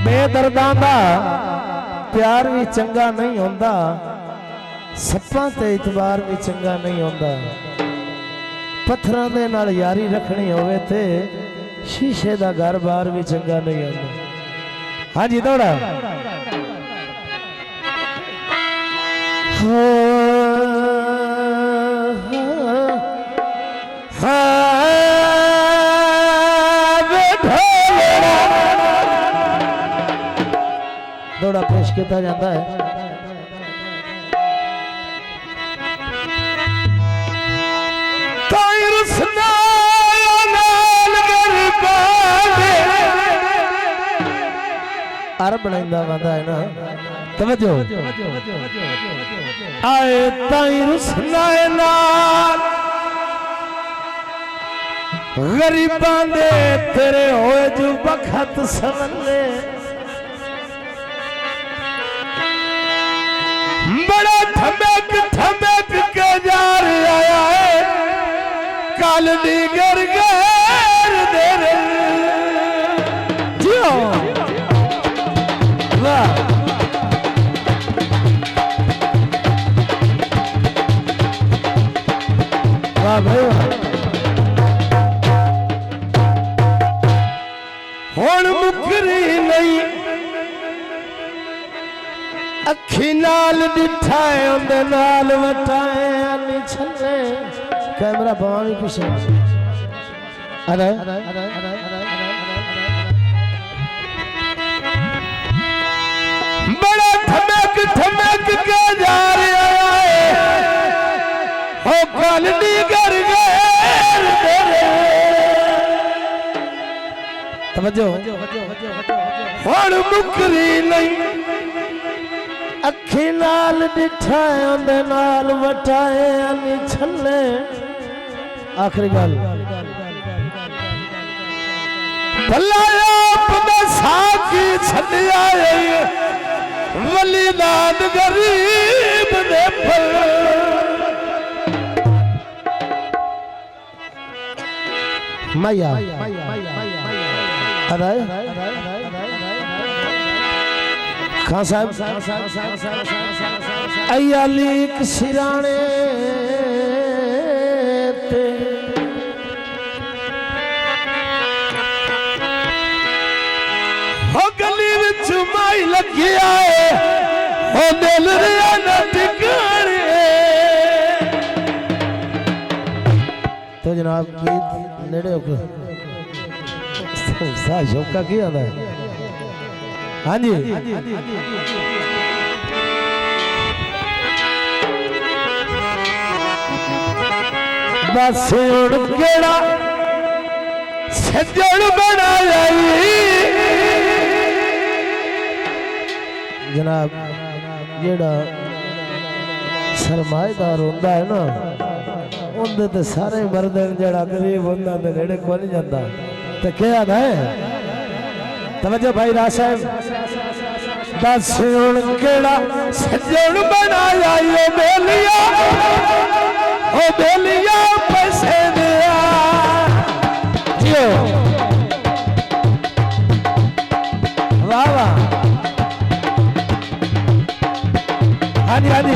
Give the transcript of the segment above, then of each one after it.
बेदर्दां दा प्यार भी चंगा नहीं होंदा, सप्पां ते इतबार भी चंगा नहीं होंदा। पत्थरां दे नाल यारी रखनी होवे ते शीशे दा घर बार भी चंगा नहीं होंदा। हाँ जी दौड़ा दौड़ा पेश किया जाता है। अरब बनाइंदा वादा है ना, तवज्जो आए ताई रुसनाए नाल गरीबां दे तेरे होए जो बखत सवले, बड़ा थमेक थमेक के जा आया है काल दी गर गर दे रे जियो वाह वाह भाई हुण मुकरी नहीं अखी नाल दिठाए उनदे नाल वटाए आनी छले कैमरा बावा भी पीछे अरे बड़ा थमक थमक के जा रहा है हो कालनी कर गए तवज्जो हुण मुकरी नहीं अखी नाल दिठाए उनदे नाल वटाए आनी छले। आखिरी गल भलाया अपना साकी छड़िया वली दाद गरीब ने फल मैया अरे खान साहब अयालीक सिराने ते हो गली विच माई लगी आए हो दिल रिया न टिकाने तो जनाब की नेड़े होकर सा शौका की आता है। हाँ जी बस उड़ केड़ा सजन बना जनाब जेड़ा सरमाएदार होंदा है ना उनदे ते सारे मर्द जेड़ा गरीब होंदा ते नेड़े को नहीं जांदा ते क्या है। तवज्जो भाई राज साहब दस हुण केड़ा सजन बनाया यो बेलिया ओ बेलिया पैसे दिया जियो वाह वाह हाँ जी हाँ जी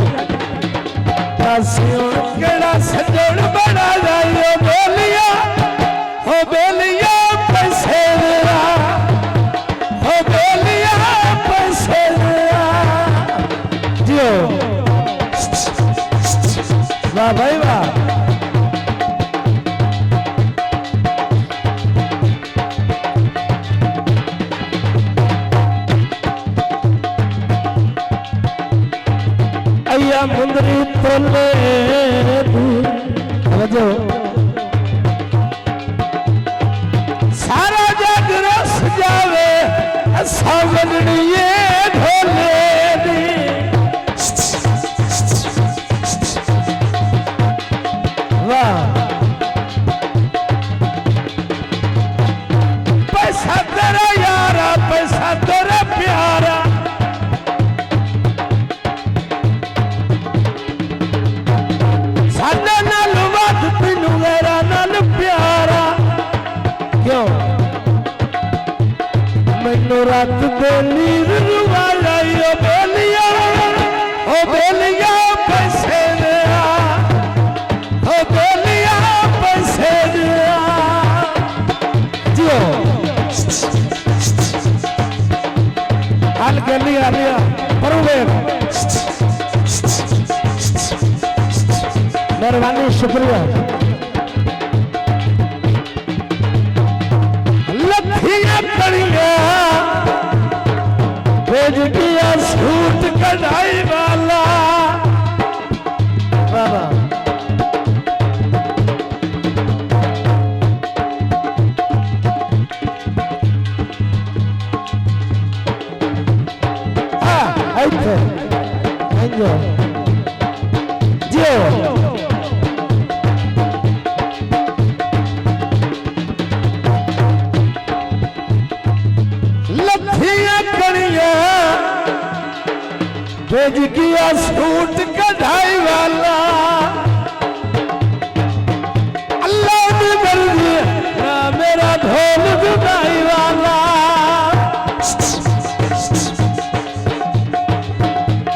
दस हुण केड़ा सजन बनाया यो बेलिया ओ बेलिया पैसे दिया ओ बेलिया पैसे दिया जियो वाह भाई वाह अय्या मुंदरी तोले समझो सारा जग रस जावे सावनिए ढोले पैसा तेरा यारा पैसा तेरा प्यारा साडे नाल वध तैनू मेरा नाल प्यारा क्यों मैनू दिनों रात बेली रुवाया ओ बेलिया पैसे ओ बेलिया पैसे जियो हाल के लिया लिया परवेज मेहरबानी शुक्रिया लथिया करिया भेज दिया सूट कढ़ाई वाला बाबा ऐसे एंजो जियो भेज किया सूट कढ़ाई वाला अल्लाह ने मर्जी ना मेरा ढोल जुदाई वाला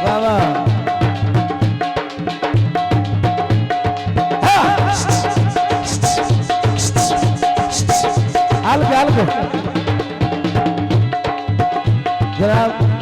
बाबा हल्के हल्के जनाब